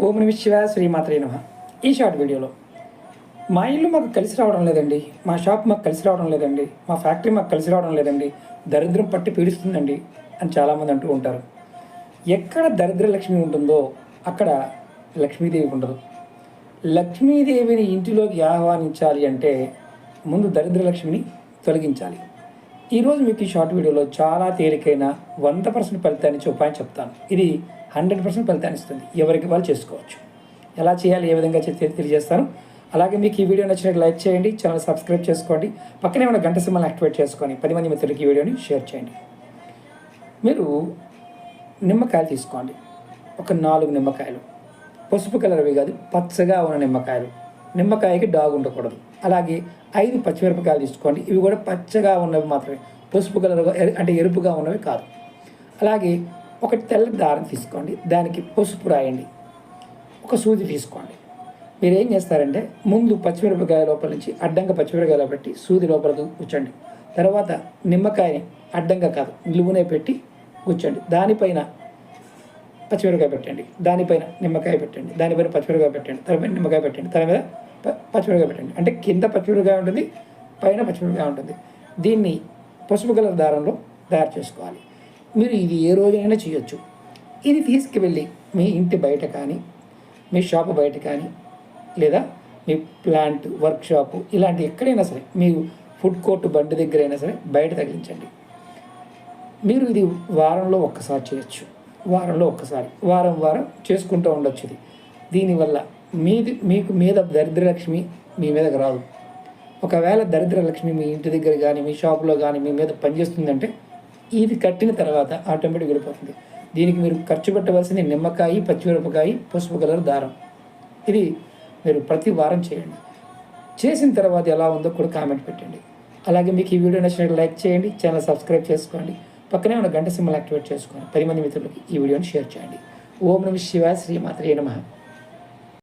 ఓం నమః శివాయ శ్రీమాత్రే నమః. ఈ షార్ట్ వీడియోలో మా ఇల్లు మాకు కలిసి రావడం లేదండి, మా షాప్ మాకు కలిసి రావడం లేదండి, మా ఫ్యాక్టరీ మాకు కలిసి రావడం లేదండి, దరిద్రం పట్టి పీడిస్తుందండి అని చాలామంది అంటూ ఉంటారు. ఎక్కడ దరిద్ర లక్ష్మి ఉంటుందో అక్కడ లక్ష్మీదేవి ఉండదు. లక్ష్మీదేవిని ఇంటిలోకి ఆహ్వానించాలి అంటే ముందు దరిద్ర లక్ష్మిని తొలగించాలి. ఈరోజు మీకు ఈ షార్ట్ వీడియోలో చాలా తేలికైన 100% ఫలితాన్ని ఇచ్చే ఉపాయం చెప్తాను. ఇది 100% ఫలితాన్ని ఇస్తుంది. ఎవరికి వాళ్ళు చేసుకోవచ్చు. ఎలా చేయాలి, ఏ విధంగా తెలియజేస్తాను. అలాగే మీకు ఈ వీడియో నచ్చినట్టు లైక్ చేయండి, ఛానల్ సబ్స్క్రైబ్ చేసుకోండి, పక్కనే ఉన్న గంట సింబల్ని యాక్టివేట్ చేసుకొని 10 మంది మిత్రులకి ఈ వీడియోని షేర్ చేయండి. మీరు నిమ్మకాయలు తీసుకోండి, ఒక 4 నిమ్మకాయలు, పసుపు కలర్వి కాదు, పచ్చగా ఉన్న నిమ్మకాయలు. నిమ్మకాయకి డాగు ఉండకూడదు. అలాగే 5 పచ్చిమిరపకాయలు తీసుకోండి, ఇవి కూడా పచ్చగా ఉన్నవి మాత్రమే, పసుపు కలర్ అంటే ఎరుపుగా ఉన్నవి కాదు. అలాగే ఒక తెల్ల దారం తీసుకోండి, దానికి పసుపు రాయండి. ఒక సూది తీసుకోండి. మీరు ఏం చేస్తారంటే ముందు పచ్చిమిరపకాయ లోపల నుంచి అడ్డంగా పచ్చిమిరపకాయలో పెట్టి సూది లోపల కూర్చోండి. తర్వాత నిమ్మకాయని అడ్డంగా కాదు నిలువునే పెట్టి కూర్చోండి. దానిపైన పచ్చిమిరపకాయ పెట్టండి, దానిపైన నిమ్మకాయ పెట్టండి, దానిపైన పచ్చిమిరపకాయ పెట్టండి, దానిపైన నిమ్మకాయ పెట్టండి, దాని మీద పచ్చిమిరపకాయ పెట్టండి. అంటే కింద పచ్చిమిరపకాయ ఉంటుంది, పైన పచ్చిమిరపకాయ ఉంటుంది. దీన్ని పసుపు కలర్ దారంలో తయారు చేసుకోవాలి. మీరు ఇది ఏ రోజైనా చేయొచ్చు. ఇది తీసుకువెళ్ళి మీ ఇంటి బయట కానీ, మీ షాపు బయట కానీ, లేదా మీ ప్లాంట్ వర్క్షాపు ఇలాంటి ఎక్కడైనా సరే, మీ ఫుడ్ కోర్టు బండి దగ్గర అయినా సరే బయట తగిలించండి. మీరు ఇది వారంలో ఒక్కసారి చేయొచ్చు. వారంలో ఒక్కసారి, వారం చేసుకుంటూ ఉండొచ్చు. ఇది దీనివల్ల మీకు మీద దరిద్రలక్ష్మి మీ మీదకి రాదు. ఒకవేళ దరిద్రలక్ష్మి మీ ఇంటి దగ్గర కానీ, మీ షాపులో కానీ మీ మీద పనిచేస్తుందంటే ఇది కట్టిన తర్వాత ఆటోమేటిక్ వెళ్ళిపోతుంది. దీనికి మీరు ఖర్చు పెట్టవలసింది నిమ్మకాయ, పచ్చిమిరపకాయ, పసుపు కలర్ దారం. ఇది మీరు ప్రతి వారం చేయండి. చేసిన తర్వాత ఎలా ఉందో కూడా కామెంట్ పెట్టండి. అలాగే మీకు ఈ వీడియో నచ్చినట్టు లైక్ చేయండి, ఛానల్ సబ్స్క్రైబ్ చేసుకోండి, పక్కనే ఉన్న గంట సింబల్ యాక్టివేట్ చేసుకోండి, 10 మంది మిత్రులకి ఈ వీడియోని షేర్ చేయండి. ఓం నమః శివాయ శ్రీమాత్రే నమః.